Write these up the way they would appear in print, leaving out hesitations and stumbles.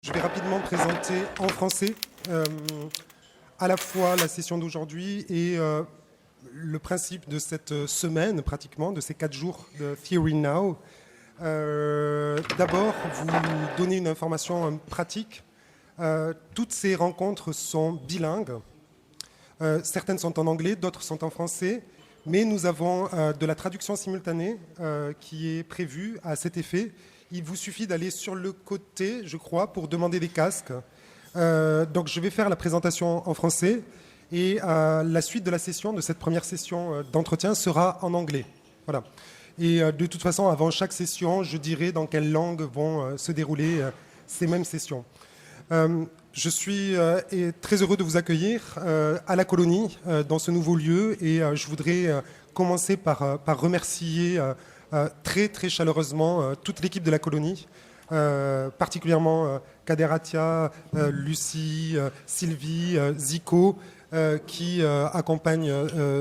Je vais rapidement présenter en français à la fois la session d'aujourd'hui et le principe de cette semaine, pratiquement, de ces 4 jours de Theory Now. D'abord, vous donner une information pratique. Toutes ces rencontres sont bilingues. Certaines sont en anglais, d'autres sont en français. Mais nous avons de la traduction simultanée qui est prévue à cet effet. Il vous suffit d'aller sur le côté, je crois, pour demander des casques. Donc je vais faire la présentation en français et la suite de la session, de cette première session d'entretien, sera en anglais. Voilà. Et de toute façon, avant chaque session, je dirai dans quelle langue vont se dérouler ces mêmes sessions. Je suis très heureux de vous accueillir à la colonie, dans ce nouveau lieu, et je voudrais commencer par remercier très très chaleureusement toute l'équipe de la colonie, particulièrement Kader Atia, Lucie, Sylvie, Zico, qui accompagnent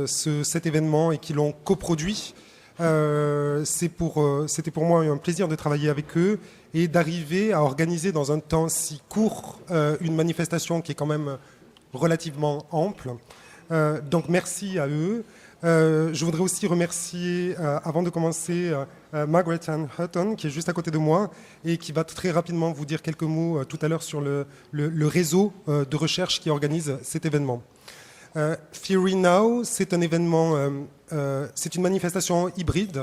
cet événement et qui l'ont coproduit. C'était pour moi un plaisir de travailler avec eux et d'arriver à organiser dans un temps si court une manifestation qui est quand même relativement ample. Donc merci à eux. Je voudrais aussi remercier, avant de commencer, Margaret-Anne Hutton, qui est juste à côté de moi et qui va très rapidement vous dire quelques mots tout à l'heure sur le réseau de recherche qui organise cet événement. Theory Now, c'est un événement, c'est une manifestation hybride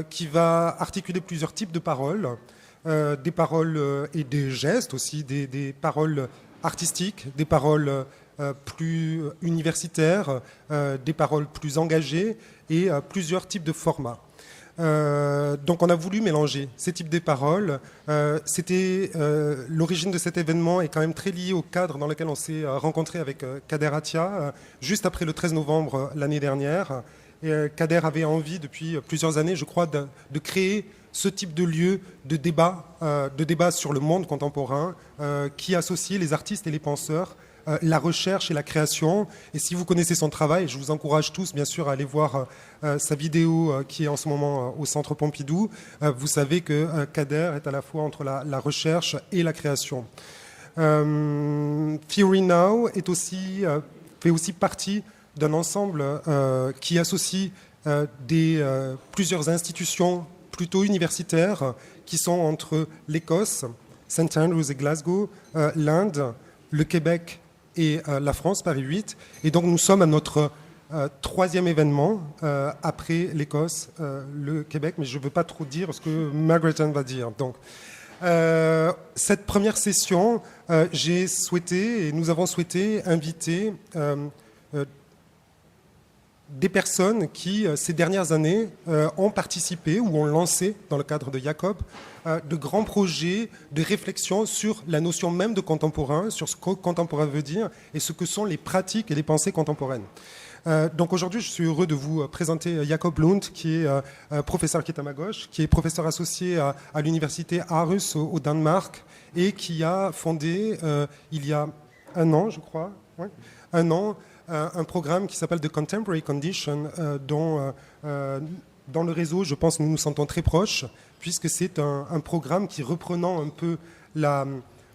qui va articuler plusieurs types de paroles, des paroles et des gestes aussi, des paroles artistiques, des paroles plus universitaires, des paroles plus engagées et plusieurs types de formats. Donc on a voulu mélanger ces types de paroles. L'origine de cet événement est quand même très liée au cadre dans lequel on s'est rencontré avec Kader Atia, juste après le 13 novembre l'année dernière. Et Kader avait envie depuis plusieurs années, je crois, de créer ce type de lieu de débat sur le monde contemporain qui associe les artistes et les penseurs, la recherche et la création. Et si vous connaissez son travail, je vous encourage tous bien sûr à aller voir sa vidéo qui est en ce moment au Centre Pompidou. Vous savez que Kader est à la fois entre la recherche et la création. Theory Now fait aussi partie d'un ensemble qui associe plusieurs institutions plutôt universitaires qui sont entre l'Écosse, St Andrews et Glasgow, l'Inde, le Québec et la France, Paris 8. Et donc nous sommes à notre troisième événement après l'Écosse, le Québec, mais je ne veux pas trop dire ce que Margaret-Anne va dire. Donc, cette première session, nous avons souhaité inviter des personnes qui, ces dernières années, ont participé ou ont lancé, dans le cadre de Jacob, de grands projets de réflexion sur la notion même de contemporain, sur ce que contemporain veut dire et ce que sont les pratiques et les pensées contemporaines. Donc aujourd'hui, je suis heureux de vous présenter Jacob Lund, qui est professeur qui est à ma gauche, qui est professeur associé à l'université Aarhus au Danemark et qui a fondé, il y a un an, je crois, un programme qui s'appelle The Contemporary Condition, dont dans le réseau, je pense, nous nous sentons très proches, puisque c'est un programme qui, reprenant un peu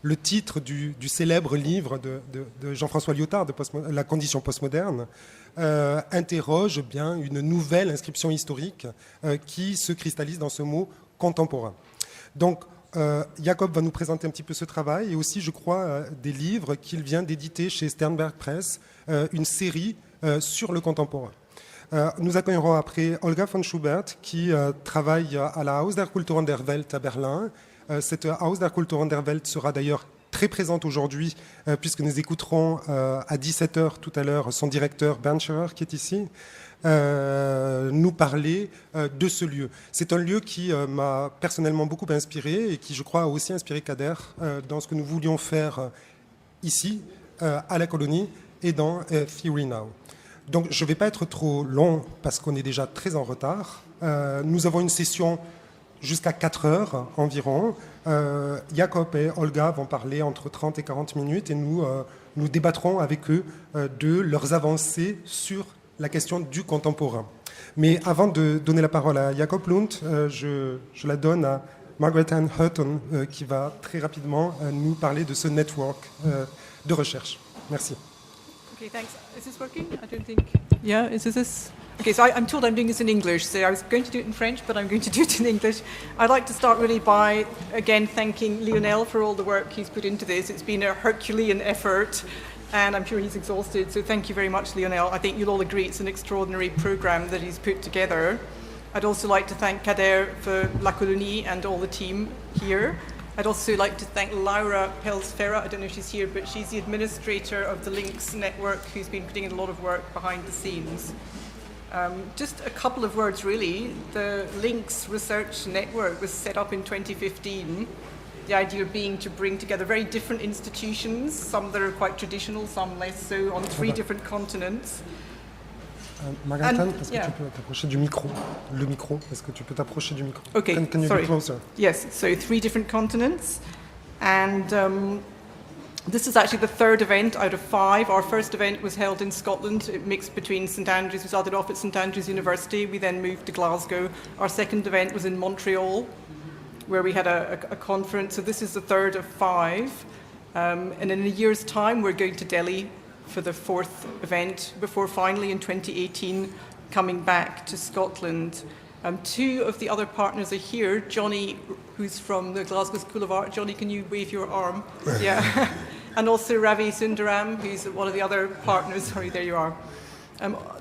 le titre du célèbre livre de Jean-François Lyotard, La condition postmoderne, interroge bien une nouvelle inscription historique qui se cristallise dans ce mot contemporain. Donc, Jacob va nous présenter un petit peu ce travail et aussi, je crois, des livres qu'il vient d'éditer chez Sternberg Press, une série sur le contemporain. Nous accueillerons après Olga von Schubert qui travaille à la Haus der Kulturen der Welt à Berlin. Cette Haus der Kulturen der Welt sera d'ailleurs très présente aujourd'hui puisque nous écouterons à 17h tout à l'heure son directeur Bernd Scherer qui est ici. Nous parler de ce lieu. C'est un lieu qui m'a personnellement beaucoup inspiré et qui, je crois, a aussi inspiré Kader dans ce que nous voulions faire ici, à la colonie et dans Theory Now. Donc, je ne vais pas être trop long parce qu'on est déjà très en retard. Nous avons une session jusqu'à 4 heures environ. Jacob et Olga vont parler entre 30 et 40 minutes et nous débattrons avec eux de leurs avancées sur la question du contemporain. Mais avant de donner la parole à Jacob Lund, je la donne à Margaret-Anne Hutton, qui va très rapidement nous parler de ce network de recherche. Merci. Okay, thanks. Is this working? I don't think. Yeah, is this? Okay, so I'm told I'm doing this in English, so I was going to do it in French, but I'm going to do it in English. I'd like to start really by, again, thanking Lionel for all the work he's put into this. It's been a Herculean effort, and I'm sure he's exhausted, so thank you very much, Lionel. I think you'll all agree it's an extraordinary programme that he's put together. I'd also like to thank Kader for La Colonie and all the team here. I'd also like to thank Laura Pels-Ferra, I don't know if she's here, but she's the administrator of the Links Network, who's been putting in a lot of work behind the scenes. Just a couple of words, really. The Links Research Network was set up in 2015. The idea being to bring together very different institutions, some that are quite traditional, some less so, on 3 different continents. Margaret-Anne, est-ce que tu peux t'approcher du micro? Le micro, est-ce que tu peux t'approcher du micro? Okay, can you sorry. be closer? Yes, so 3 different continents. And this is actually the 3rd event out of 5. Our first event was held in Scotland. It mixed between St Andrews. We started off at St Andrews University. We then moved to Glasgow. Our second event was in Montreal, where we had a conference. So this is the 3rd of 5. And in a year's time, we're going to Delhi for the 4th event, before finally in 2018 coming back to Scotland. 2 of the other partners are here. Johnny, who's from the Glasgow School of Art. Johnny, can you wave your arm? Yeah. And also Ravi Sundaram, who's one of the other partners. Sorry, there you are.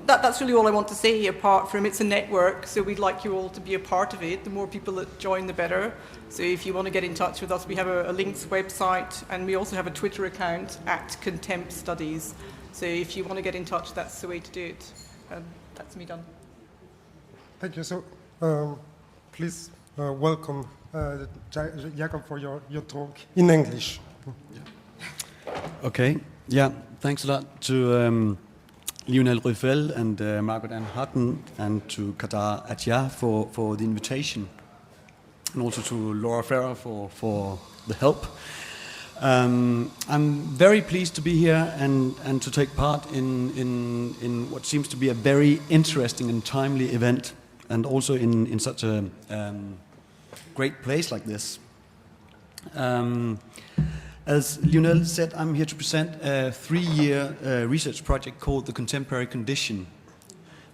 That's really all I want to say, apart from it's a network, so we'd like you all to be a part of it. The more people that join, the better. So if you want to get in touch with us, we have a Links website, and we also have a Twitter account @Contempt Studies. So if you want to get in touch, that's the way to do it. That's me done. Thank you. So, please welcome Jacob for your talk in English. Okay. Yeah. Thanks a lot to Lionel Ruffel and Margaret-Anne Hutton and to Atelier for the invitation, and also to Laura Ferrer for the help. I'm very pleased to be here and to take part in what seems to be a very interesting and timely event, and also in such a great place like this. As Lionel said, I'm here to present a 3-year research project called The Contemporary Condition,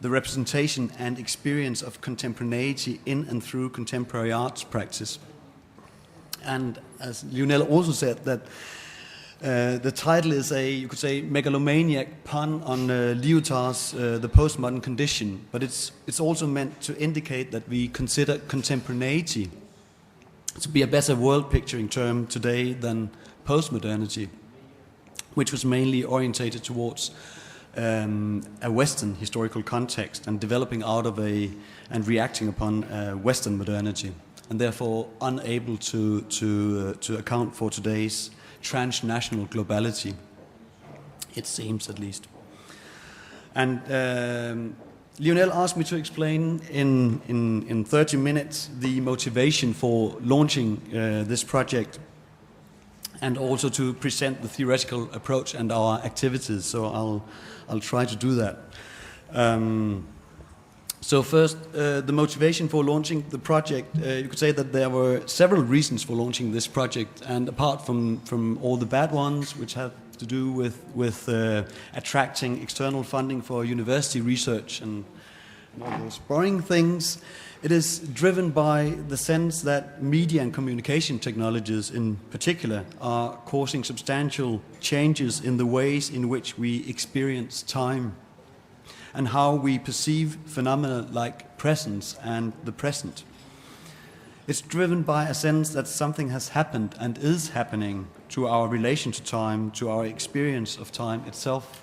the representation and experience of contemporaneity in and through contemporary arts practice. And as Lionel also said, that the title is you could say, megalomaniac pun on Lyotard's The Postmodern Condition, but it's also meant to indicate that we consider contemporaneity to be a better world-picturing term today than postmodernity, which was mainly orientated towards a Western historical context and developing out of and reacting upon Western modernity, and therefore unable to account for today's transnational globality, it seems at least. And Lionel asked me to explain in 30 minutes the motivation for launching this project, and also to present the theoretical approach and our activities. So I'll try to do that. So first, the motivation for launching the project. You could say that there were several reasons for launching this project, and apart from all the bad ones, which have to do with attracting external funding for university research and all those boring things, it is driven by the sense that media and communication technologies in particular are causing substantial changes in the ways in which we experience time and how we perceive phenomena like presence and the present. It's driven by a sense that something has happened and is happening to our relation to time, to our experience of time itself.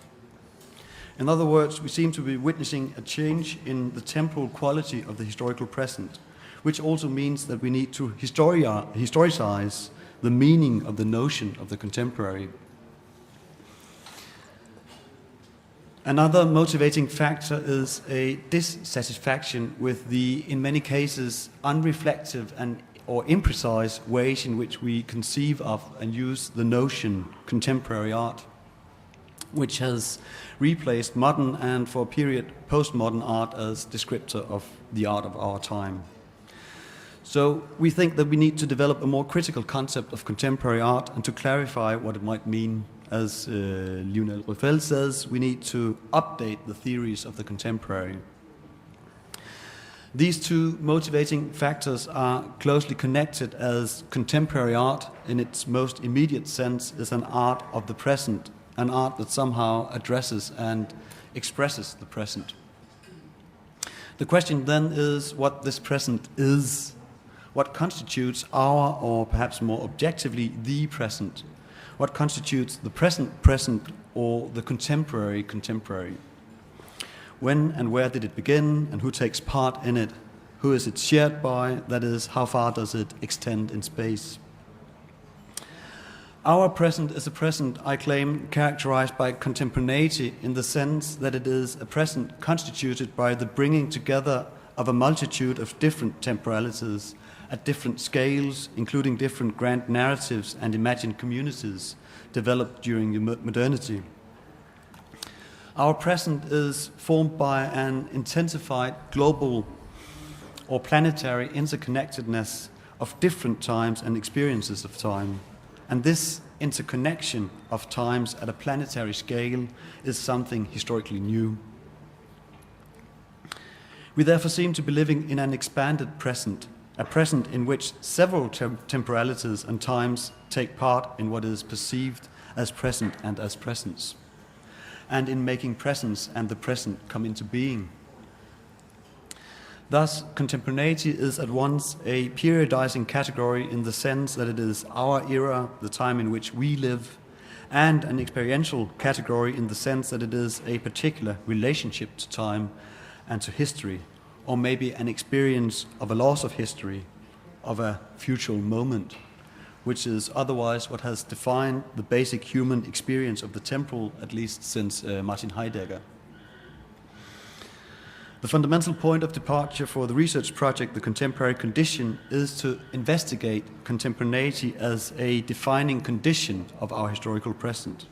In other words, we seem to be witnessing a change in the temporal quality of the historical present, which also means that we need to historicize the meaning of the notion of the contemporary. Another motivating factor is a dissatisfaction with the, in many cases, unreflective or imprecise ways in which we conceive of and use the notion contemporary art, which has replaced modern and, for a period, postmodern art as descriptor of the art of our time. So we think that we need to develop a more critical concept of contemporary art and to clarify what it might mean. As Lionel Ruffel says, we need to update the theories of the contemporary. These two motivating factors are closely connected, as contemporary art, in its most immediate sense, is an art of the present, an art that somehow addresses and expresses the present. The question then is what this present is. What constitutes our, or perhaps more objectively, the present? What constitutes the present or the contemporary? When and where did it begin, and who takes part in it? Who is it shared by? That is, how far does it extend in space? Our present is a present, I claim, characterized by contemporaneity in the sense that it is a present constituted by the bringing together of a multitude of different temporalities at different scales, including different grand narratives and imagined communities developed during modernity. Our present is formed by an intensified global or planetary interconnectedness of different times and experiences of time. And this interconnection of times at a planetary scale is something historically new. We therefore seem to be living in an expanded present, a present in which several temporalities and times take part in what is perceived as present and as presence, and in making presence and the present come into being. Thus, contemporaneity is at once a periodizing category in the sense that it is our era, the time in which we live, and an experiential category in the sense that it is a particular relationship to time and to history, or maybe an experience of a loss of history, of a future moment, which is otherwise what has defined the basic human experience of the temporal, at least since Martin Heidegger. The fundamental point of departure for the research project, The Contemporary Condition, is to investigate contemporaneity as a defining condition of our historical present.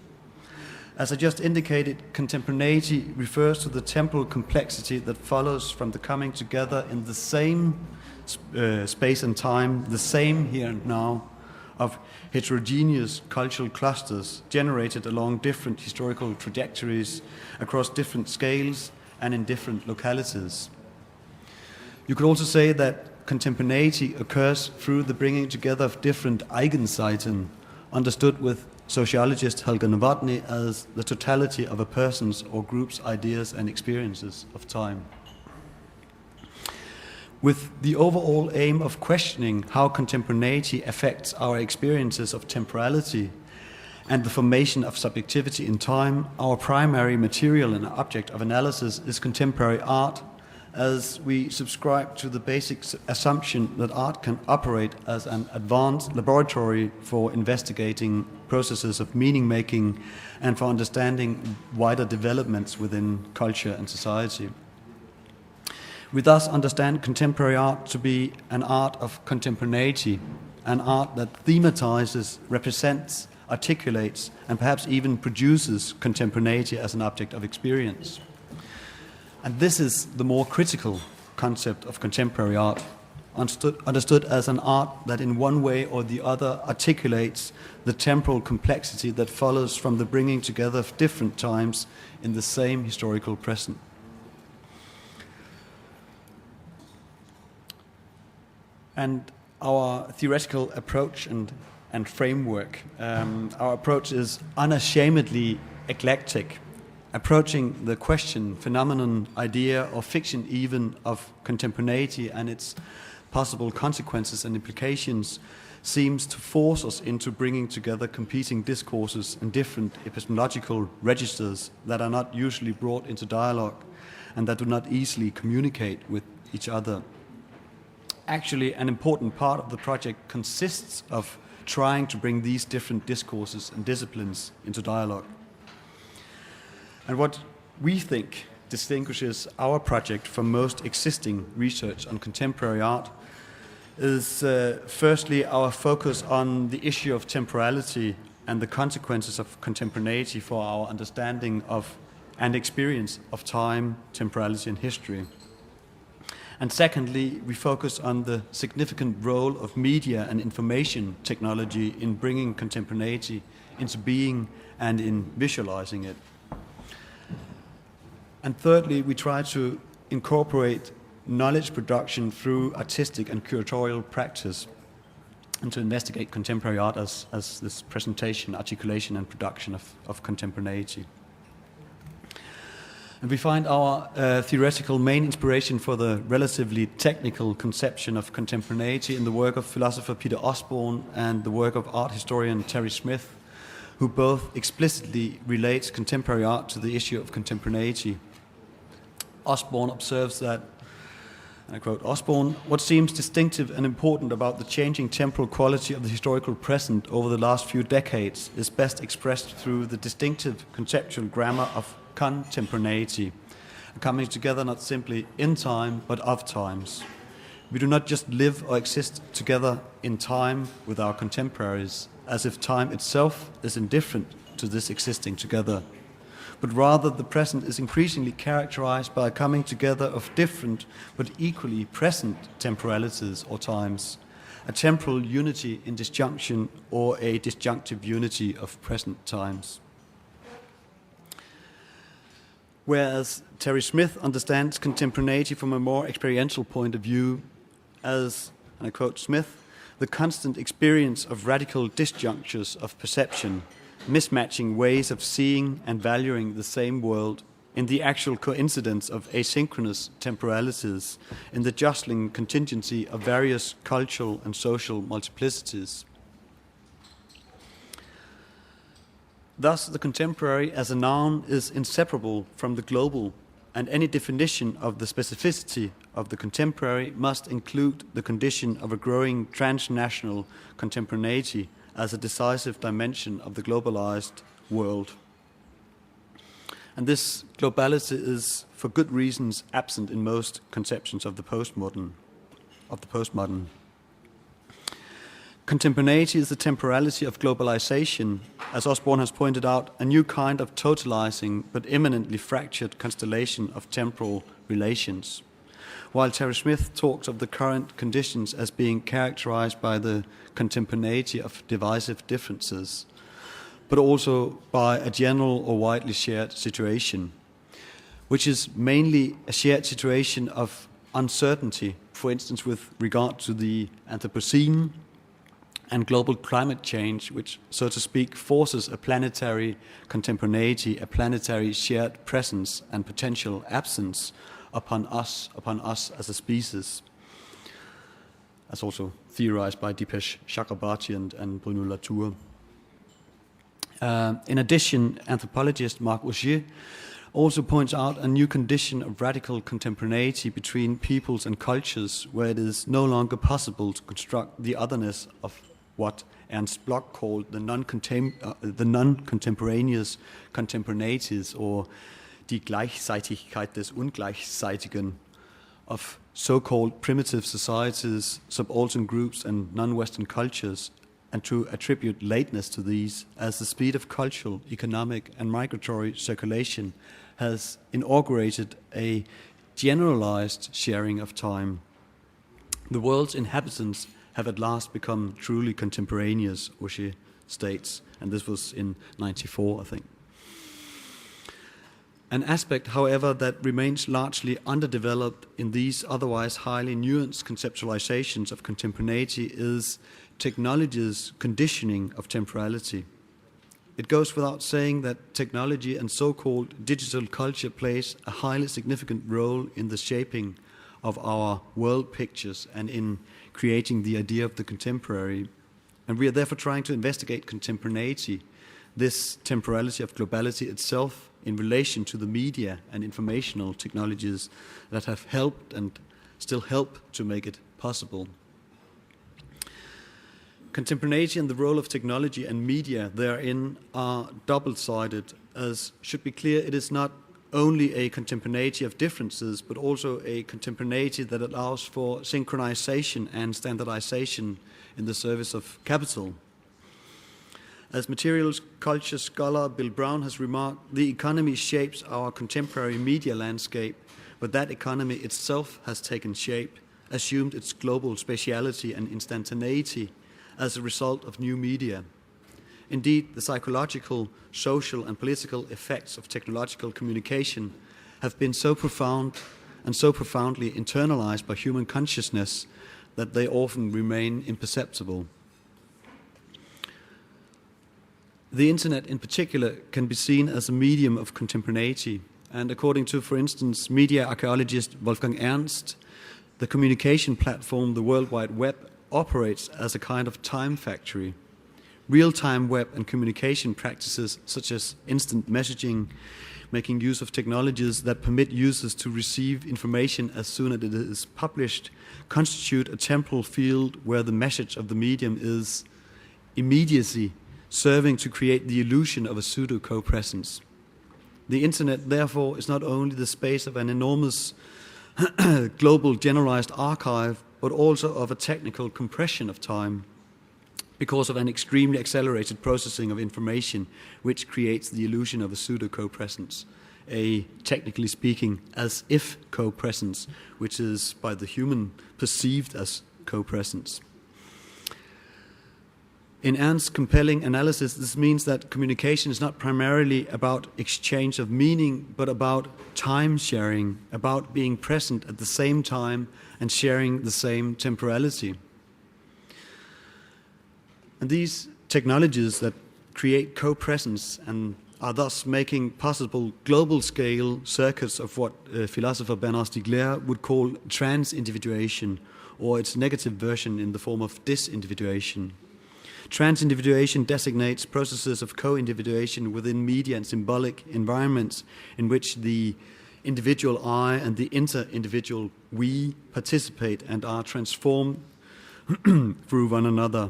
As I just indicated, contemporaneity refers to the temporal complexity that follows from the coming together in the same space and time, the same here and now, of heterogeneous cultural clusters generated along different historical trajectories across different scales and in different localities. You could also say that contemporaneity occurs through the bringing together of different Eigenzeiten, understood with sociologist Olga von Schubert as the totality of a person's or group's ideas and experiences of time. With the overall aim of questioning how contemporaneity affects our experiences of temporality and the formation of subjectivity in time, our primary material and object of analysis is contemporary art, as we subscribe to the basic assumption that art can operate as an advanced laboratory for investigating processes of meaning-making and for understanding wider developments within culture and society. We thus understand contemporary art to be an art of contemporaneity, an art that thematizes, represents, articulates, and perhaps even produces contemporaneity as an object of experience. And this is the more critical concept of contemporary art, understood as an art that in one way or the other articulates the temporal complexity that follows from the bringing together of different times in the same historical present. And our theoretical approach and framework, our approach is unashamedly eclectic, approaching the question, phenomenon, idea, or fiction even of contemporaneity and its possible consequences and implications seems to force us into bringing together competing discourses and different epistemological registers that are not usually brought into dialogue and that do not easily communicate with each other. Actually, an important part of the project consists of trying to bring these different discourses and disciplines into dialogue. And what we think distinguishes our project from most existing research on contemporary art is firstly our focus on the issue of temporality and the consequences of contemporaneity for our understanding of and experience of time, temporality, and history. And secondly, we focus on the significant role of media and information technology in bringing contemporaneity into being and in visualizing it. And thirdly, we try to incorporate knowledge production through artistic and curatorial practice and to investigate contemporary art as this presentation, articulation and production of contemporaneity. And we find our theoretical main inspiration for the relatively technical conception of contemporaneity in the work of philosopher Peter Osborne and the work of art historian Terry Smith, who both explicitly relate contemporary art to the issue of contemporaneity. Osborne observes that, and I quote, Osborne, what seems distinctive and important about the changing temporal quality of the historical present over the last few decades is best expressed through the distinctive conceptual grammar of contemporaneity, coming together not simply in time, but of times. We do not just live or exist together in time with our contemporaries, as if time itself is indifferent to this existing together, but rather the present is increasingly characterized by a coming together of different but equally present temporalities or times, a temporal unity in disjunction or a disjunctive unity of present times. Whereas Terry Smith understands contemporaneity from a more experiential point of view as, and I quote Smith, the constant experience of radical disjunctures of perception, mismatching ways of seeing and valuing the same world in the actual coincidence of asynchronous temporalities, in the jostling contingency of various cultural and social multiplicities. Thus, the contemporary as a noun is inseparable from the global, and any definition of the specificity of the contemporary must include the condition of a growing transnational contemporaneity as a decisive dimension of the globalized world. And this globality is, for good reasons, absent in most conceptions of the postmodern. Contemporaneity is the temporality of globalization, as Osborne has pointed out, a new kind of totalizing but immanently fractured constellation of temporal relations. While Terry Smith talks of the current conditions as being characterized by the contemporaneity of divisive differences, but also by a general or widely shared situation, which is mainly a shared situation of uncertainty, for instance with regard to the Anthropocene and global climate change, which, so to speak, forces a planetary contemporaneity, a planetary shared presence and potential absence upon us as a species, as also theorized by Dipesh Chakrabarty and Bruno Latour. In addition, anthropologist Marc Auger also points out a new condition of radical contemporaneity between peoples and cultures, where it is no longer possible to construct the otherness of what Ernst Bloch called the non-contemporaneous contemporaneities, or die Gleichzeitigkeit des Ungleichzeitigen, of so-called primitive societies, subaltern groups and non-Western cultures, and to attribute lateness to these as the speed of cultural, economic and migratory circulation has inaugurated a generalized sharing of time. The world's inhabitants have at last become truly contemporaneous, Auger states, and this was in 1994, I think. An aspect, however, that remains largely underdeveloped in these otherwise highly nuanced conceptualizations of contemporaneity is technology's conditioning of temporality. It goes without saying that technology and so-called digital culture plays a highly significant role in the shaping of our world pictures and in creating the idea of the contemporary. And we are therefore trying to investigate contemporaneity, this temporality of globality itself, in relation to the media and informational technologies that have helped and still help to make it possible. Contemporaneity and the role of technology and media therein are double-sided, as should be clear, it is not only a contemporaneity of differences, but also a contemporaneity that allows for synchronization and standardization in the service of capital. As materials culture scholar Bill Brown has remarked, the economy shapes our contemporary media landscape but that economy itself has taken shape, assumed its global spatiality and instantaneity as a result of new media. Indeed, the psychological, social, and political effects of technological communication have been so profound and so profoundly internalized by human consciousness that they often remain imperceptible. The internet in particular can be seen as a medium of contemporaneity, and according to, for instance, media archaeologist Wolfgang Ernst, the communication platform, the World Wide Web, operates as a kind of time factory. Real-time web and communication practices such as instant messaging, making use of technologies that permit users to receive information as soon as it is published, constitute a temporal field where the message of the medium is immediacy, serving to create the illusion of a pseudo-co-presence. The internet, therefore, is not only the space of an enormous global generalized archive, but also of a technical compression of time, because of an extremely accelerated processing of information, which creates the illusion of a pseudo-co-presence, a, technically speaking, as-if co-presence, which is by the human perceived as co-presence. In Ernst's compelling analysis, this means that communication is not primarily about exchange of meaning, but about time sharing, about being present at the same time and sharing the same temporality. And these technologies that create co-presence and are thus making possible global-scale circuits of what philosopher Bernard Stiegler would call trans-individuation, or its negative version in the form of disindividuation. Trans-individuation designates processes of co-individuation within media and symbolic environments in which the individual I and the inter-individual we participate and are transformed through one another.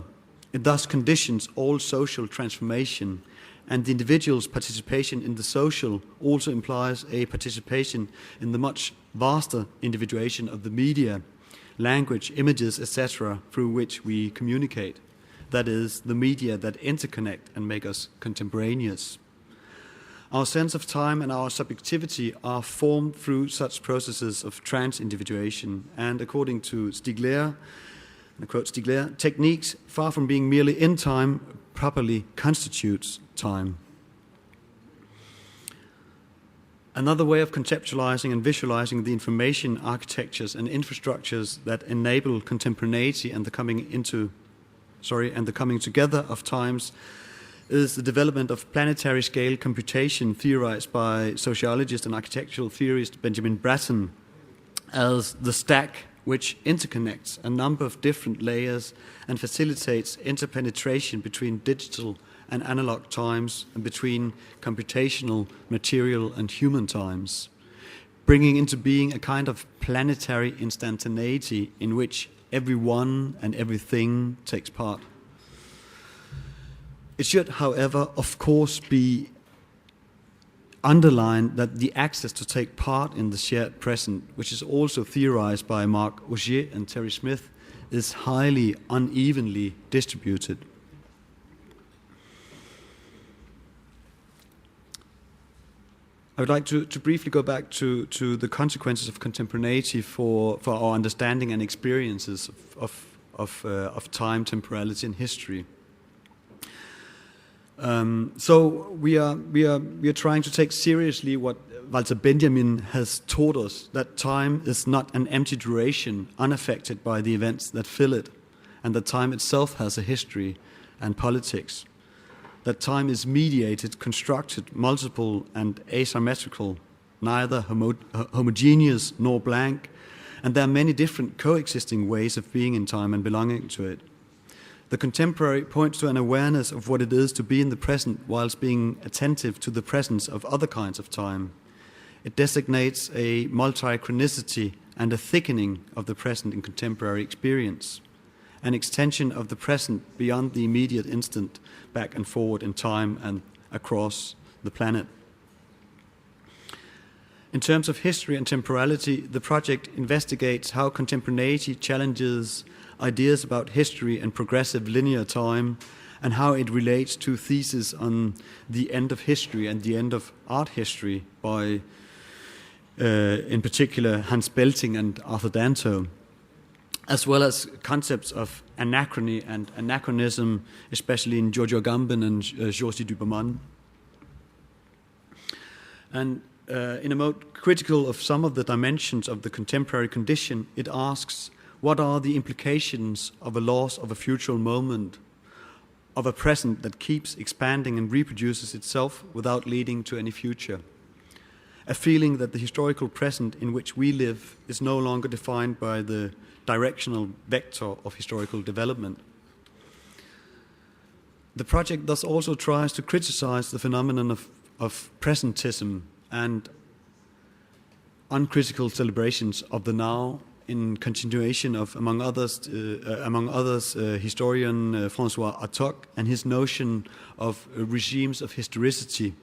It thus conditions all social transformation, and the individual's participation in the social also implies a participation in the much vaster individuation of the media, language, images, etc., through which we communicate. That is, the media that interconnect and make us contemporaneous. Our sense of time and our subjectivity are formed through such processes of trans-individuation, and according to Stiegler, and I quote Stiegler, techniques, far from being merely in time, properly constitutes time. Another way of conceptualizing and visualizing the information architectures and infrastructures that enable contemporaneity and the coming together of times is the development of planetary scale computation theorized by sociologist and architectural theorist Benjamin Bratton as the stack which interconnects a number of different layers and facilitates interpenetration between digital and analog times and between computational, material and human times, bringing into being a kind of planetary instantaneity in which everyone and everything takes part. It should, however, of course, be underlined that the access to take part in the shared present, which is also theorized by Mark Auger and Terry Smith, is highly unevenly distributed. I would like to briefly go back to the consequences of contemporaneity for our understanding and experiences of time, temporality, and history. So we are trying to take seriously what Walter Benjamin has taught us, that time is not an empty duration unaffected by the events that fill it, and that time itself has a history and politics. That time is mediated, constructed, multiple, and asymmetrical, neither homogeneous nor blank, and there are many different coexisting ways of being in time and belonging to it. The contemporary points to an awareness of what it is to be in the present whilst being attentive to the presence of other kinds of time. It designates a multi-chronicity and a thickening of the present in contemporary experience, an extension of the present beyond the immediate instant, back and forward in time and across the planet. In terms of history and temporality, the project investigates how contemporaneity challenges ideas about history and progressive linear time, and how it relates to theses on the end of history and the end of art history by in particular Hans Belting and Arthur Danto, as well as concepts of anachrony and anachronism, especially in Giorgio Agamben and Georges Duberman. And in a mode critical of some of the dimensions of the contemporary condition, it asks, what are the implications of a loss of a future moment, of a present that keeps expanding and reproduces itself without leading to any future? A feeling that the historical present in which we live is no longer defined by the directional vector of historical development. The project thus also tries to criticize the phenomenon of presentism and uncritical celebrations of the now, in continuation of, among others, historian François Atelier and his notion of regimes of historicity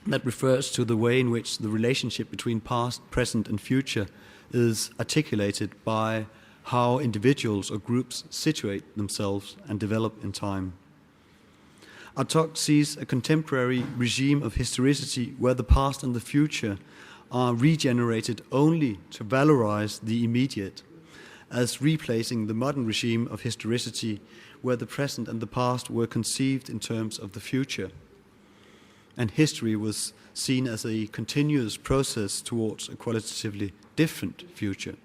that refers to the way in which the relationship between past, present, and future is articulated by how individuals or groups situate themselves and develop in time. Atelier sees a contemporary regime of historicity where the past and the future are regenerated only to valorize the immediate, as replacing the modern regime of historicity where the present and the past were conceived in terms of the future, and history was seen as a continuous process towards a qualitatively different future.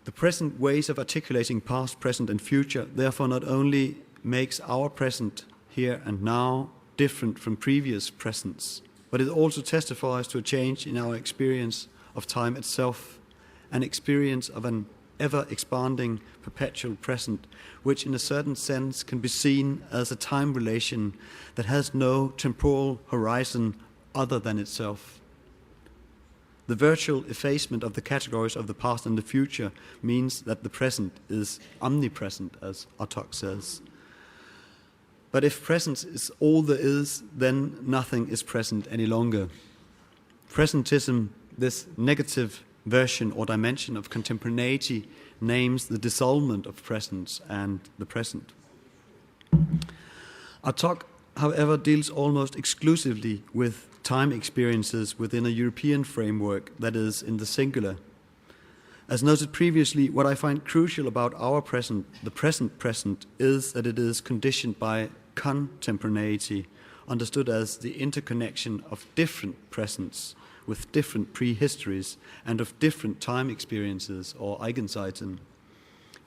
The present ways of articulating past, present, and future therefore not only makes our present here and now different from previous presents, but it also testifies to a change in our experience of time itself, an experience of an ever-expanding, perpetual present, which in a certain sense can be seen as a time relation that has no temporal horizon other than itself. The virtual effacement of the categories of the past and the future means that the present is omnipresent, as Atelier says. But if presence is all there is, then nothing is present any longer. Presentism, this negative version or dimension of contemporaneity, names the dissolvement of presence and the present. Atelier, however, deals almost exclusively with time experiences within a European framework that is in the singular. As noted previously, what I find crucial about our present, the present, is that it is conditioned by contemporaneity, understood as the interconnection of different presents with different prehistories and of different time experiences or Eigenzeiten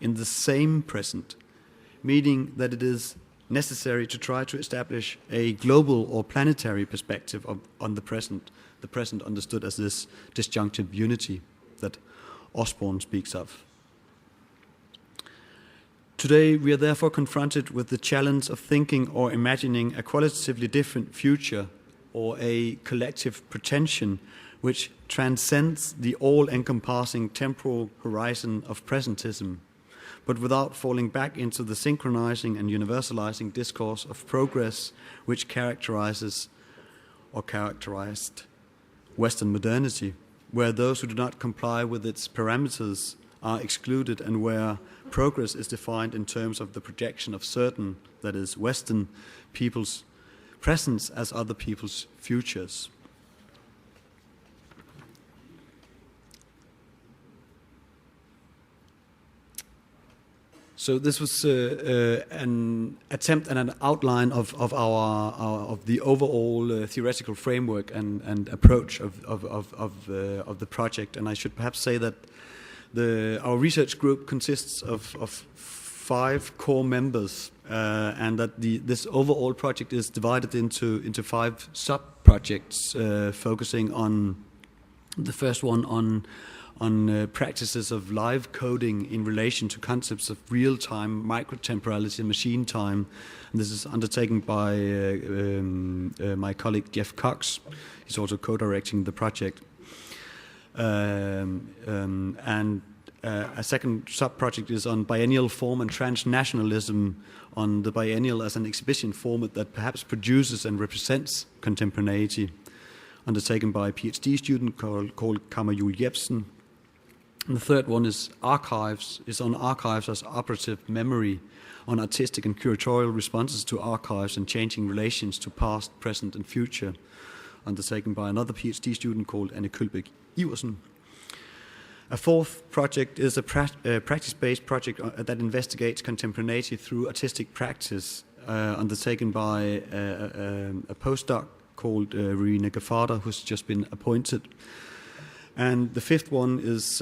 in the same present, meaning that it is necessary to try to establish a global or planetary perspective on the present understood as this disjunctive unity that Osborne speaks of. Today, we are therefore confronted with the challenge of thinking or imagining a qualitatively different future or a collective pretension which transcends the all-encompassing temporal horizon of presentism, but without falling back into the synchronizing and universalizing discourse of progress which characterized Western modernity, where those who do not comply with its parameters are excluded and where progress is defined in terms of the projection of certain, that is, Western people's presence as other people's futures. So this was an attempt and an outline of the overall theoretical framework and approach of the project. And I should perhaps say that our research group consists of 5 core members, and that this overall project is divided into 5 sub-projects, focusing on the first one on practices of live coding in relation to concepts of real-time, microtemporality, and machine time. And this is undertaken by my colleague Jeff Cox. He's also co-directing the project. And a second sub-project is on biennial form and transnationalism, on the biennial as an exhibition format that perhaps produces and represents contemporaneity, undertaken by a PhD student called Kammer Jul Jepsen. And the third one is on archives as operative memory, on artistic and curatorial responses to archives and changing relations to past, present, and future, undertaken by another PhD student called Anne Kølbæk-Iversen. A fourth project is a practice-based project that investigates contemporaneity through artistic practice, undertaken by a postdoc called Rina Gafarda, who's just been appointed. And the fifth one is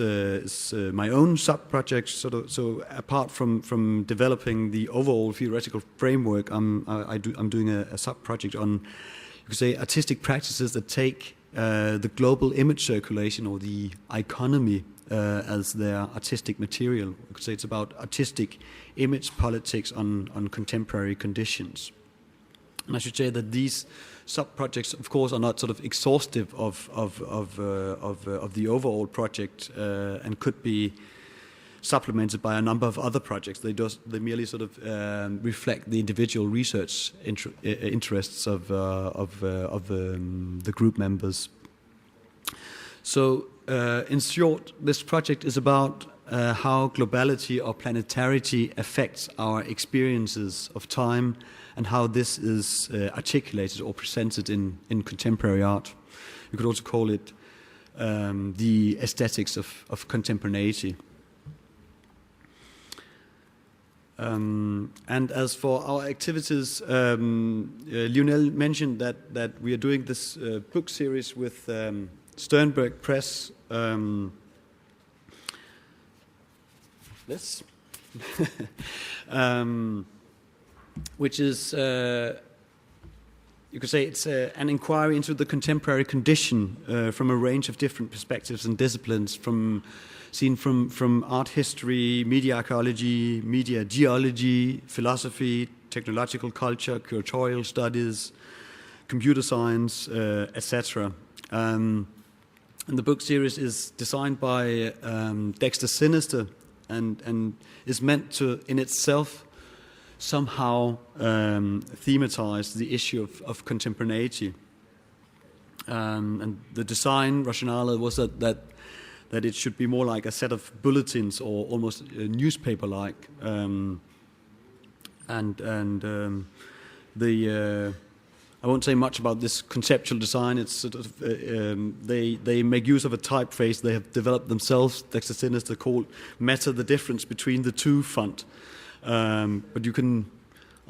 my own sub-project. So apart from developing the overall theoretical framework, I'm doing a sub-project on, you could say, artistic practices that take the global image circulation or the economy as their artistic material. You could say it's about artistic image politics on contemporary conditions. And I should say that these sub-projects, of course, are not sort of exhaustive of the overall project and could be supplemented by a number of other projects. They merely sort of reflect the individual research interests of the group members. So, in short, this project is about how globality or planetarity affects our experiences of time and how this is articulated or presented in contemporary art. You could also call it the aesthetics of contemporaneity. And as for our activities, Lionel mentioned that we are doing this book series with Sternberg Press. This, which is, you could say, it's an inquiry into the contemporary condition from a range of different perspectives and disciplines, seen from art history, media archaeology, media geology, philosophy, technological culture, curatorial studies, computer science, etc. And the book series is designed by Dexter Sinister and is meant to, in itself, somehow thematize the issue of contemporaneity. And the design rationale was that it should be more like a set of bulletins or almost newspaper-like. I won't say much about this conceptual design. It's sort of they make use of a typeface they have developed themselves. Dexter Sinister called Mettre, the difference between the two font. But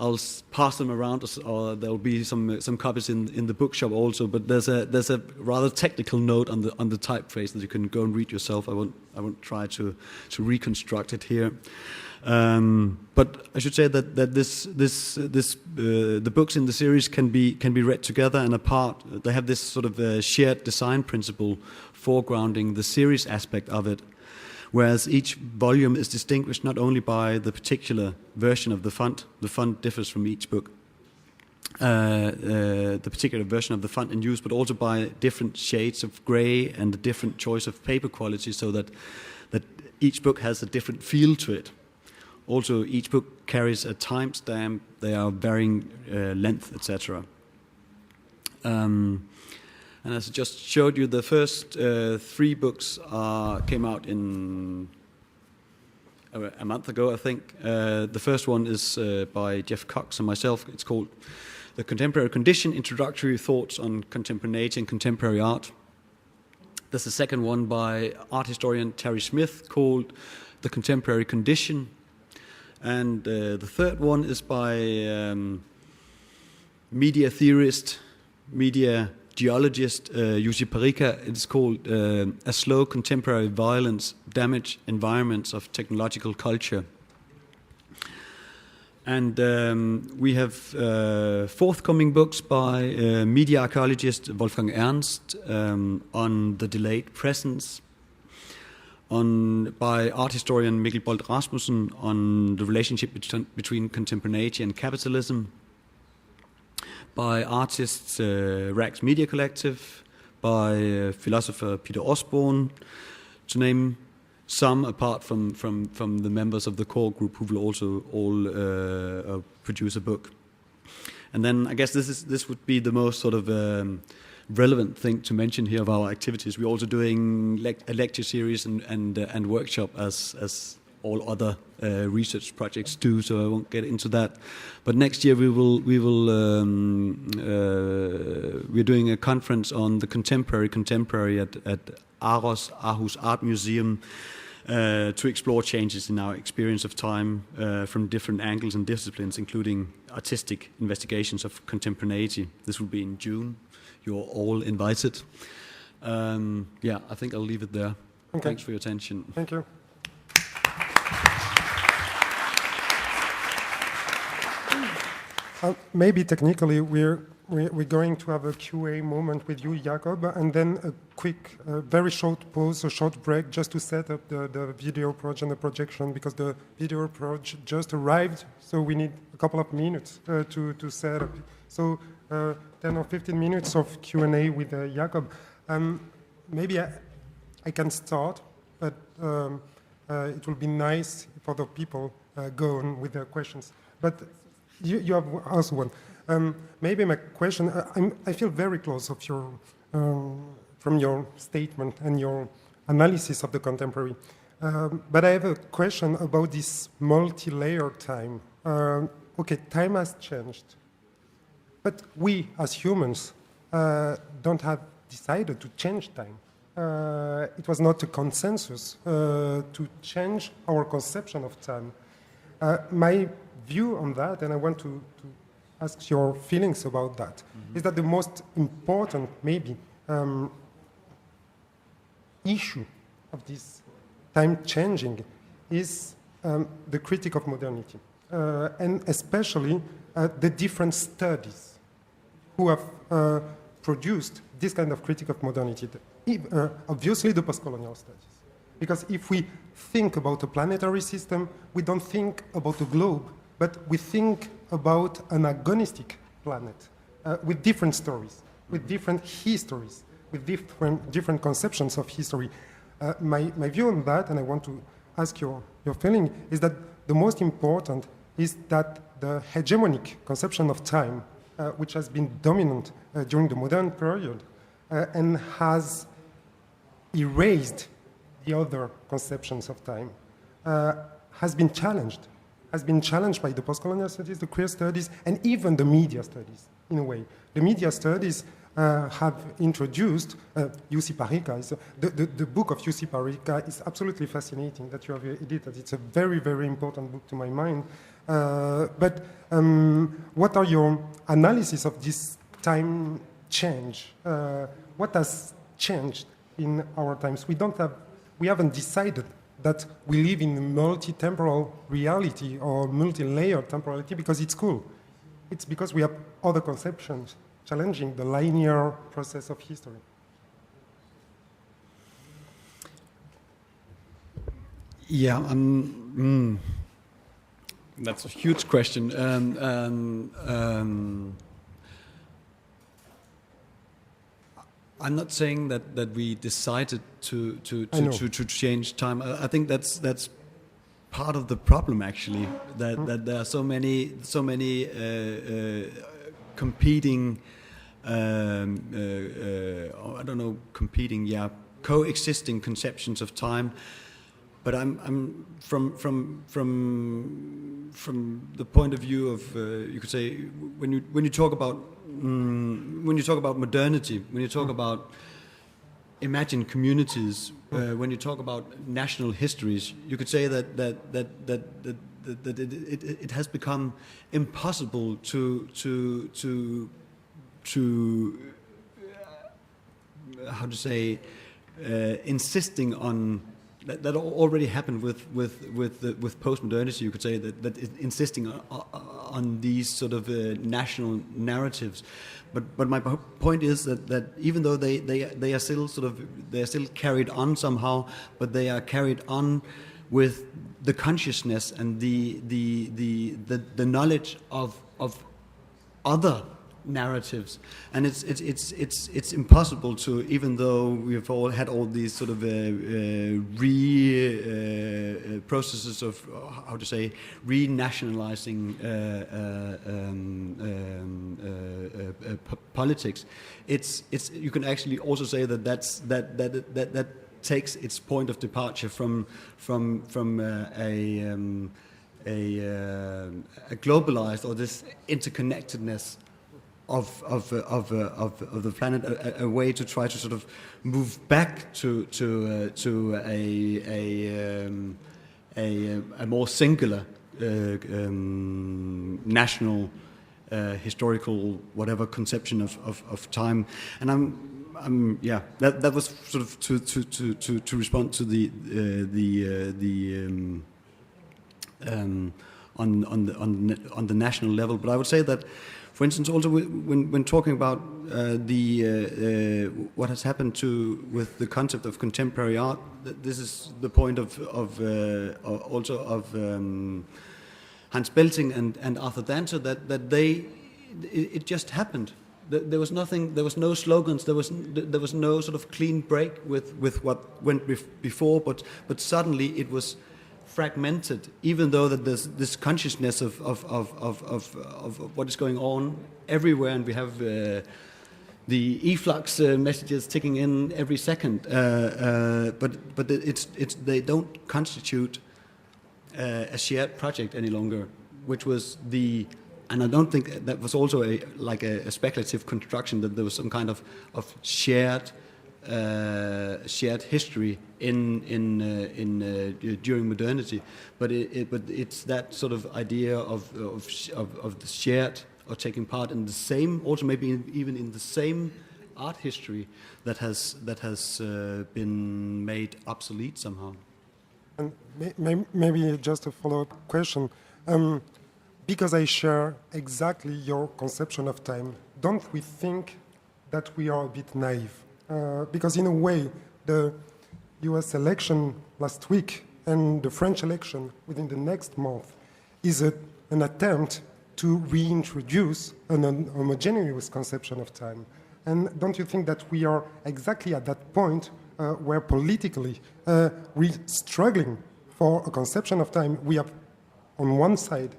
I'll pass them around, or there'll be some copies in the bookshop also. But there's a rather technical note on the typeface that you can go and read yourself. I won't try to reconstruct it here. But I should say that the books in the series can be read together and apart. They have this sort of shared design principle foregrounding the series aspect of it, whereas each volume is distinguished not only by the particular version of the font differs from each book, the particular version of the font in use, but also by different shades of grey and a different choice of paper quality, so that each book has a different feel to it. Also, each book carries a timestamp. They are varying length, etc. And as I just showed you, the first three books came out in a month ago, I think. The first one is by Jeff Cox and myself. It's called The Contemporary Condition, Introductory Thoughts on Contemporaneity and Contemporary Art. There's a second one by art historian Terry Smith called The Contemporary Condition. And the third one is by media theorist, media geologist Jussi Parikka. It's called A Slow Contemporary Violence, Damage Environments of Technological Culture. And we have forthcoming books by media archaeologist Wolfgang Ernst on the delayed presence, by art historian Mikkel Bolt Rasmussen on the relationship between contemporaneity and capitalism, by artists Rax Media Collective, by philosopher Peter Osborne, to name some, apart from the members of the core group who will also all produce a book. And then I guess this would be the most sort of relevant thing to mention here of our activities. We're also doing a lecture series and workshop as all other research projects do. So I won't get into that. But next year we're doing a conference on the contemporary at Aarhus Art Museum. To explore changes in our experience of time from different angles and disciplines, including artistic investigations of contemporaneity. This will be in June. You're all invited. I think I'll leave it there. Okay. Thanks for your attention. Thank you. Maybe technically we're going to have a Q&A moment with you, Jacob, and then a quick, very short pause, a short break, just to set up the video project and the projection, because the video project just arrived, so we need a couple of minutes to set up. So 10 or 15 minutes of Q&A with Jacob. Maybe I can start, but it will be nice if other people go on with their questions. But you have asked one. Maybe my question, I feel very close of your, from your statement and your analysis of the contemporary. But I have a question about this multi-layered time. Okay, time has changed. But we, as humans, don't have decided to change time. It was not a consensus to change our conception of time. My view on that, and I want to ask your feelings about that, is that the most important, maybe, issue of this time changing is the critic of modernity, and especially the different studies who have produced this kind of critic of modernity. Obviously, the postcolonial studies. Because if we think about a planetary system, we don't think about a globe, but we think about an agonistic planet with different stories, with different histories, with different conceptions of history. My view on that, and I want to ask your feeling, is that the most important is that the hegemonic conception of time, which has been dominant during the modern period and has erased the other conceptions of time, has been challenged by the postcolonial studies, the queer studies, and even the media studies, in a way. The media studies have introduced, UC Parika, the book of UC Parika is absolutely fascinating that you have edited. It's a very, very important book to my mind. But what are your analysis of this time change? What has changed in our times? We haven't decided that we live in a multi-temporal reality or multi-layered temporality because it's cool. It's because we have other conceptions challenging the linear process of history. Yeah, that's a huge question. I'm not saying that we decided to change time. I think that's part of the problem, actually. That there are so many competing, coexisting conceptions of time. But I'm from the point of view of you could say when you talk about modernity, when you talk about imagined communities, when you talk about national histories, you could say that it has become impossible to how to say insisting on. That already happened with postmodernity. You could say that insisting on these sort of national narratives, but my point is that even though they are still carried on somehow, but they are carried on with the consciousness and the knowledge of other narratives, and it's impossible to, even though we've all had all these sort of processes of how to say renationalizing politics. It's you can actually also say that takes its point of departure from a globalized or this interconnectedness of the planet, a way to try to sort of move back to a more singular national historical whatever conception of time. And I'm that was sort of to respond to on the national level. But I would say that, for instance, also when talking about what has happened with the concept of contemporary art, this is the point of Hans Belting and Arthur Danto, that it just happened. There was nothing. There was no slogans. There was no sort of clean break with what went before. But suddenly it was fragmented. Even though that there's this consciousness of what is going on everywhere, and we have the efflux messages ticking in every second. But they don't constitute a shared project any longer, which was and I don't think that was also a speculative construction, that there was some kind of shared history during modernity, but it's that sort of idea of the shared, or taking part in the same, also maybe even in the same art history that has been made obsolete somehow. And maybe just a follow-up question. Because I share exactly your conception of time, don't we think that we are a bit naive? Because in a way, the US election last week and the French election within the next month is an attempt to reintroduce an homogeneous conception of time. And don't you think that we are exactly at that point where politically we're struggling for a conception of time? We have, on one side,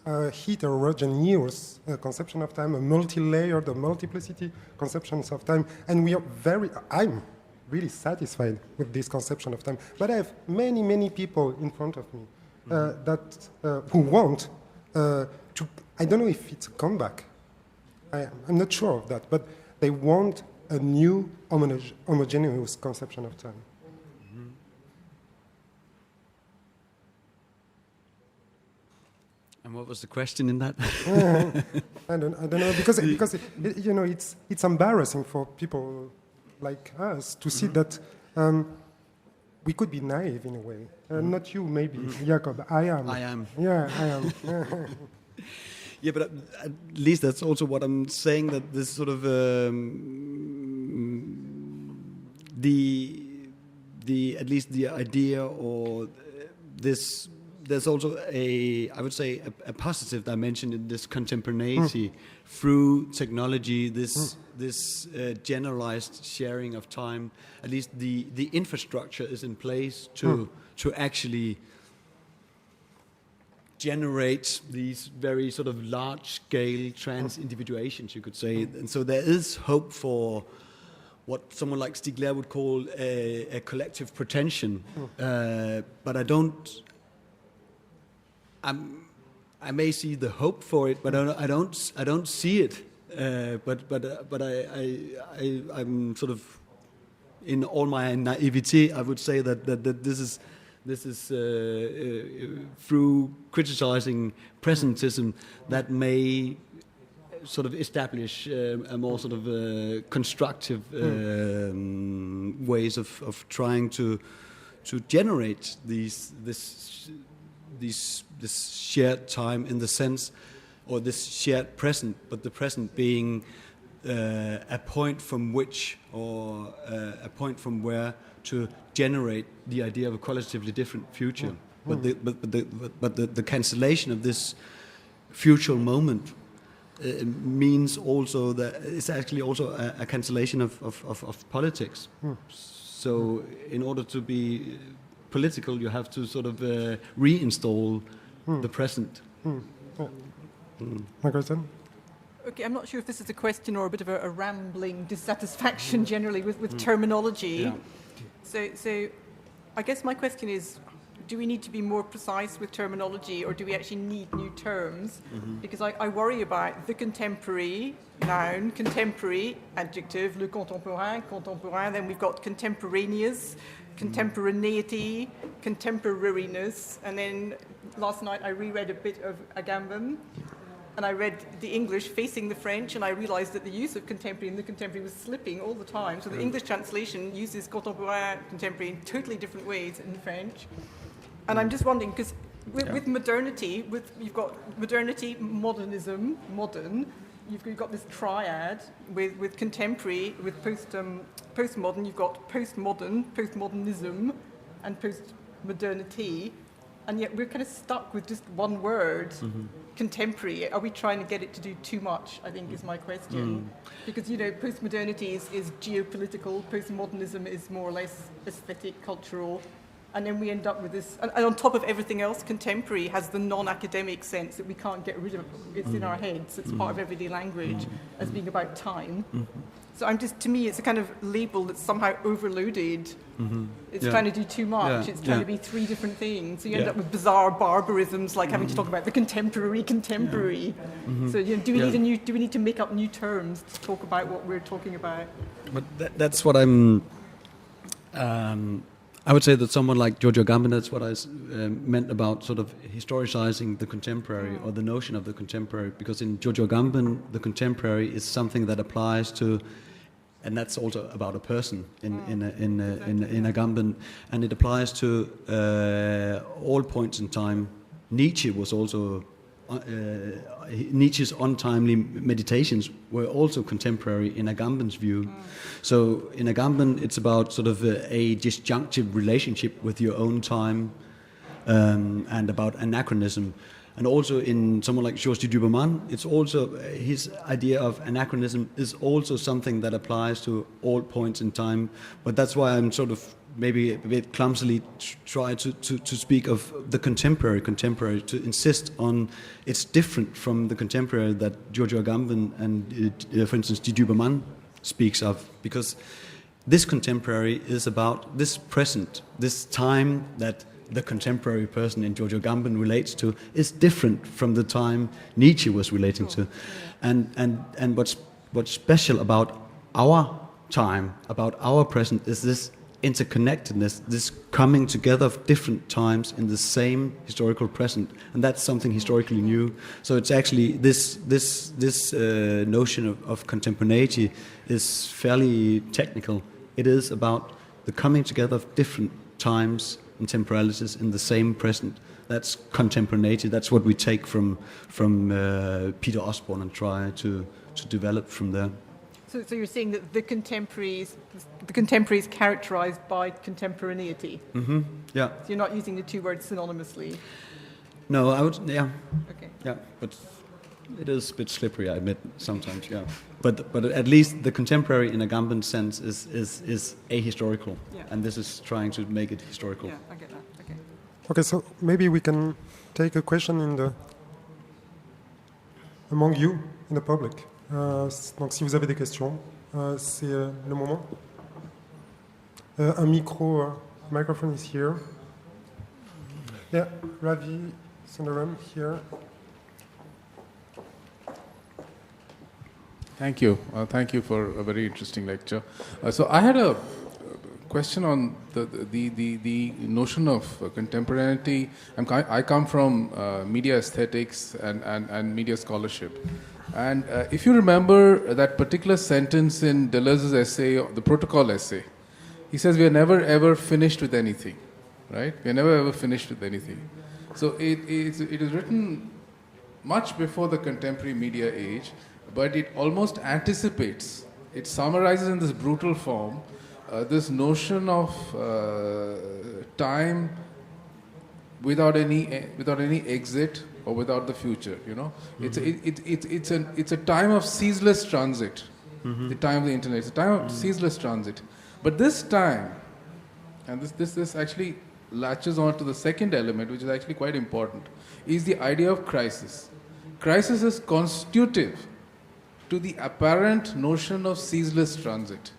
heterogeneous conception of time, a multi-layered, a multiplicity conceptions of time, and I'm really satisfied with this conception of time. But I have many people in front of me who want to, I don't know if it's a comeback, I'm not sure of that, but they want a new homogeneous conception of time. And what was the question in that? I don't know, because it's embarrassing for people like us to see that we could be naive in a way. Not you, maybe, Jacob. I am. Yeah, I am. Yeah, but at least that's also what I'm saying, that this sort of at least the idea, or this. There's also I would say, a positive dimension in this contemporaneity through technology, this generalized sharing of time. At least the infrastructure is in place to actually generate these very sort of large-scale trans-individuations, you could say. And so there is hope for what someone like Stigler would call a collective pretension. But I may see the hope for it, but I don't see it. But I'm sort of, in all my naivety, I would say that this is through criticizing presentism that may sort of establish a more sort of constructive ways of trying to generate this shared time, in the sense, or this shared present, but the present being a point from which, or a point from where to generate the idea of a qualitatively different future. But the cancellation of this future moment means also that it's actually also a cancellation of politics. So in order to be political, you have to sort of reinstall the present. Margaret-Anne? Okay, I'm not sure if this is a question or a bit of a rambling dissatisfaction generally with terminology. Yeah. So I guess my question is, do we need to be more precise with terminology, or do we actually need new terms? Because I worry about the contemporary, noun, contemporary, adjective, le contemporain, then we've got contemporaneous, contemporaneity, contemporariness, and then last night I reread a bit of Agamben, and I read the English facing the French, and I realized that the use of contemporary and the contemporary was slipping all the time. So the English translation uses contemporain, contemporary in totally different ways in French. And I'm just wondering, because with modernity, you've got modernity, modernism, modern, you've got this triad with contemporary, with postmodern, you've got postmodern, postmodernism, and postmodernity, and yet we're kind of stuck with just one word, contemporary. Are we trying to get it to do too much, I think is my question. Because, postmodernity is geopolitical, postmodernism is more or less aesthetic, cultural, and then we end up with this, and on top of everything else, contemporary has the non-academic sense that we can't get rid of. It's in our heads, it's part of everyday language as being about time. So to me, it's a kind of label that's somehow overloaded. It's trying to do too much. It's trying to be three different things. So you end up with bizarre barbarisms, like having to talk about the contemporary. So do we need to make up new terms to talk about what we're talking about? But that's what I'm. I would say that someone like Giorgio Agamben, that's what I meant about sort of historicizing the contemporary or the notion of the contemporary, because in Giorgio Agamben, the contemporary is something that applies to, and that's also about a person in Agamben, and it applies to all points in time. Nietzsche was also. Nietzsche's untimely meditations were also contemporary in Agamben's view. So in Agamben, it's about sort of a disjunctive relationship with your own time and about anachronism. And also in someone like Georges Duberman, it's also his idea of anachronism is also something that applies to all points in time. But that's why I'm sort of maybe a bit clumsily try to speak of the contemporary, to insist on it's different from the contemporary that Giorgio Agamben and, for instance, Duberman speaks of, because this contemporary is about this present, this time that the contemporary person in Giorgio Agamben relates to is different from the time Nietzsche was relating to. And what's special about our time, about our present, is this interconnectedness, this coming together of different times in the same historical present, and that's something historically new. So it's actually this notion of contemporaneity is fairly technical. It is about the coming together of different times and temporalities in the same present. That's contemporaneity. That's what we take from Peter Osborne and try to develop from there. So you're saying that the contemporary is characterized by contemporaneity? Yeah. So you're not using the two words synonymously? No, I would, yeah. Okay. Yeah, but it is a bit slippery, I admit, sometimes, yeah. But at least the contemporary in Agamben's sense is ahistorical, and this is trying to make it historical. Yeah, I get that, okay. Okay, so maybe we can take a question among you, in the public. Donc si vous avez des questions, c'est le moment. Un microphone is here. Yeah, Ravi Sundaram here. Thank you. Thank you for a very interesting lecture. So I had a question on the notion of contemporaneity. I come from media aesthetics and media scholarship. And if you remember that particular sentence in Deleuze's essay, the protocol essay, he says we are never ever finished with anything, right? We are never ever finished with anything. So it is written much before the contemporary media age, but it almost anticipates, it summarizes in this brutal form this notion of time without any exit or without the future, you know. It's a time of ceaseless transit. The time of the internet, it's a time of ceaseless transit. But this time, and this actually latches on to the second element, which is actually quite important, is the idea of crisis. Crisis is constitutive to the apparent notion of ceaseless transit.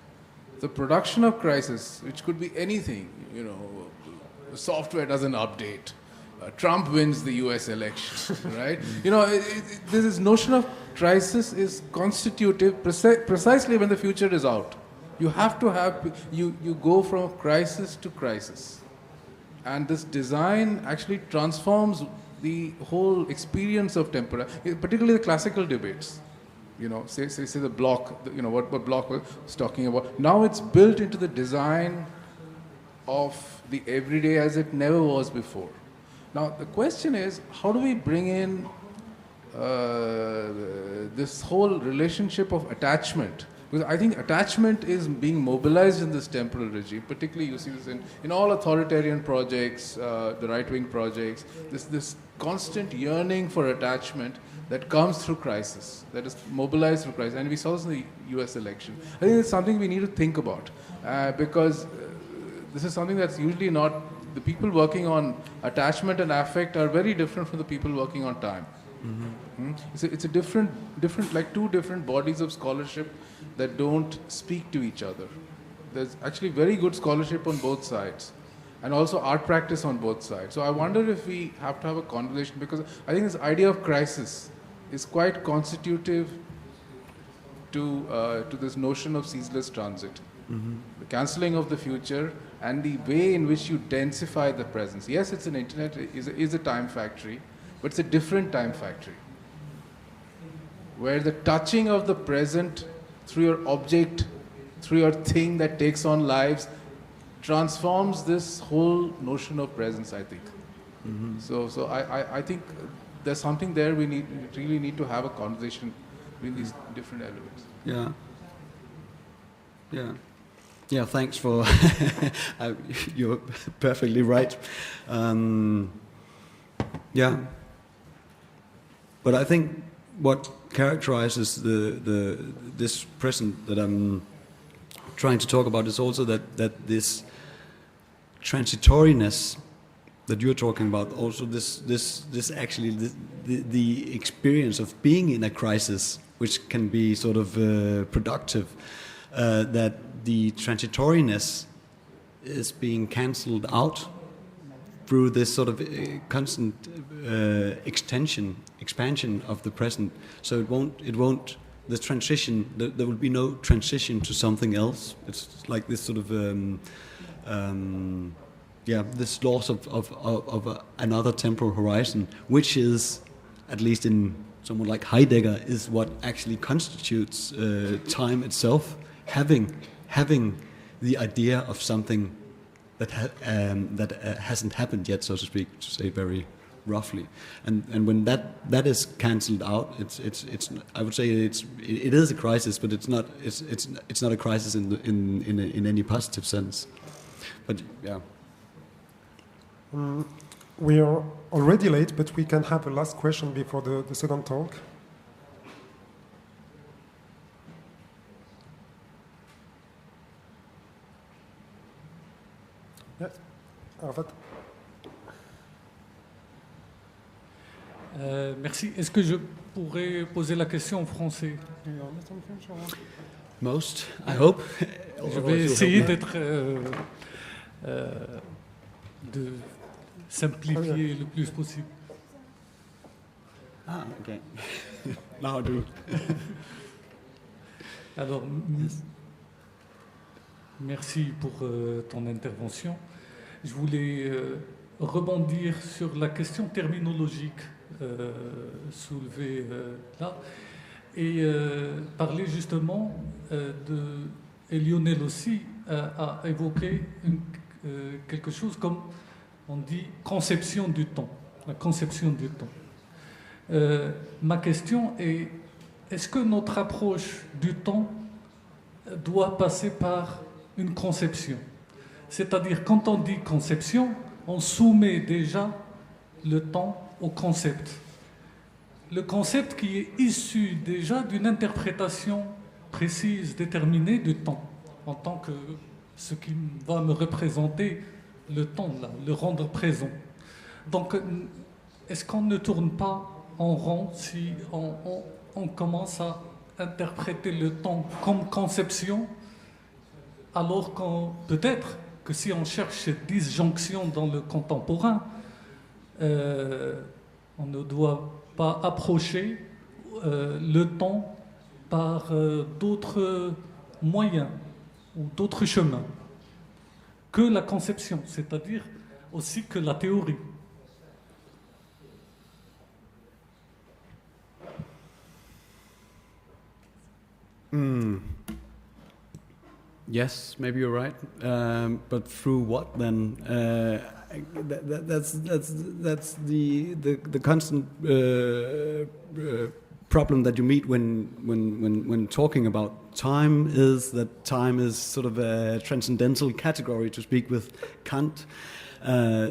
The production of crisis, which could be anything, the software doesn't update, Trump wins the US election, right? This notion of crisis is constitutive precisely when the future is out. You have to you go from crisis to crisis. And this design actually transforms the whole experience of tempora, particularly the classical debates. Say the block, what Bloch was talking about. Now it's built into the design of the everyday as it never was before. Now the question is, how do we bring in this whole relationship of attachment? Because I think attachment is being mobilized in this temporal regime. Particularly you see this in all authoritarian projects, the right-wing projects, this constant yearning for attachment that comes through crisis, that is mobilized through crisis. And we saw this in the US election. I think it's something we need to think about because this is something that's usually not, the people working on attachment and affect are very different from the people working on time. Mm-hmm. It's a different, like two different bodies of scholarship that don't speak to each other. There's actually very good scholarship on both sides, and also art practice on both sides. So I wonder if we have to have a conversation, because I think this idea of crisis is quite constitutive to this notion of ceaseless transit. Mm-hmm. The cancelling of the future and the way in which you densify the presence. Yes, it's an internet, is a time factory, but it's a different time factory, where the touching of the present through your object, through your thing that takes on lives, transforms this whole notion of presence, I think. Mm-hmm. So I think there's something there we really need to have a conversation between these different elements. Yeah, thanks for... you're perfectly right. But I think what characterizes this present that I'm trying to talk about is also that this transitoriness that you're talking about, also this actually the experience of being in a crisis, which can be sort of productive, that the transitoriness is being cancelled out through this sort of constant expansion of the present. So it won't. The transition. There will be no transition to something else. It's like this sort of this loss of another temporal horizon, which is, at least in someone like Heidegger, is what actually constitutes time itself. Having the idea of something that hasn't happened yet, so to speak, to say very roughly, and when that is cancelled out, it's I would say it is a crisis, but it's not a crisis in any positive sense. But yeah. We are already late, but we can have a last question before the second talk. Yeah. Merci. Est-ce que je pourrais poser la question en français? Most, I hope. Je vais essayer de simplifier le plus possible. Ah, ok. Now I do. Alors, merci pour ton intervention. Je voulais rebondir sur la question terminologique soulevée là et parler justement et Lionel aussi a évoqué quelque chose comme on dit conception du temps, la conception du temps. Ma question est, est-ce que notre approche du temps doit passer par une conception? C'est-à-dire, quand on dit conception, on soumet déjà le temps au concept. Le concept qui est issu déjà d'une interprétation précise, déterminée du temps, en tant que ce qui va me représenter le temps, là, le rendre présent. Donc, est-ce qu'on ne tourne pas en rond si on commence à interpréter le temps comme conception, alors qu'on peut-être que si on cherche cette disjonction dans le contemporain, on ne doit pas approcher le temps par d'autres moyens ou d'autres chemins que la conception, c'est-à-dire aussi que la théorie. Yes, maybe you're right, but through what then? That's the constant problem that you meet when talking about time, is that time is sort of a transcendental category, to speak with Kant.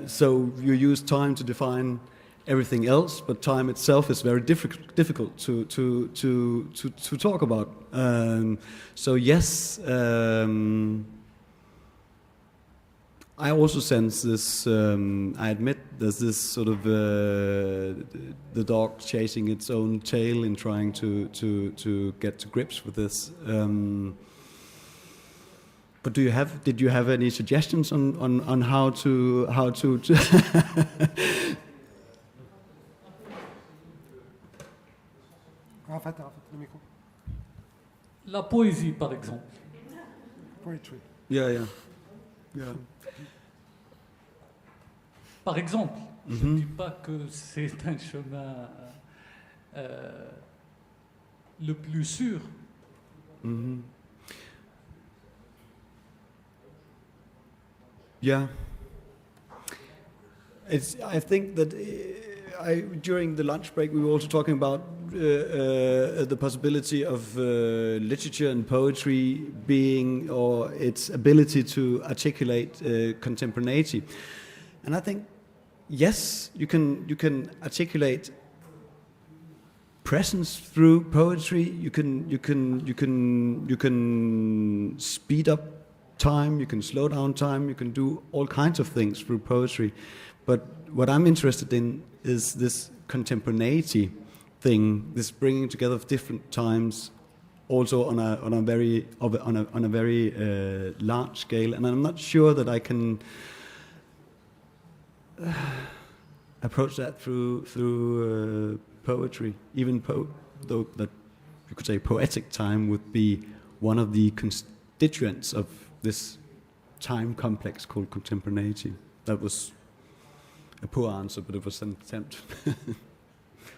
So you use time to define everything else, but time itself is very difficult to talk about. So yes, I also sense this. I admit there's this sort of the dog chasing its own tail in trying to get to grips with this. But did you have any suggestions on how to le micro. La poésie, par exemple. Poetry. Yeah. Par exemple, je ne dis pas que c'est un chemin le plus sûr. Mm-hmm. Yeah. I think that during the lunch break we were also talking about the possibility of literature and poetry being, or its ability to articulate contemporaneity. And I think, yes, you can articulate presence through poetry. You can speed up time. You can slow down time. You can do all kinds of things through poetry. But what I'm interested in is this contemporaneity thing, this bringing together of different times, also on a very large scale. And I'm not sure that I can approach that through poetry. Even though that you could say poetic time would be one of the constituents of this time complex called contemporaneity. That was a poor answer, but it was an attempt.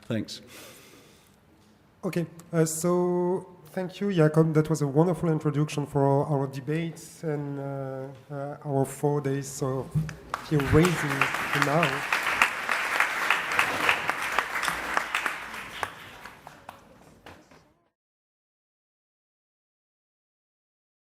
Thanks. Okay, so thank you, Jacob. That was a wonderful introduction for our debates and our 4 days of here raising now.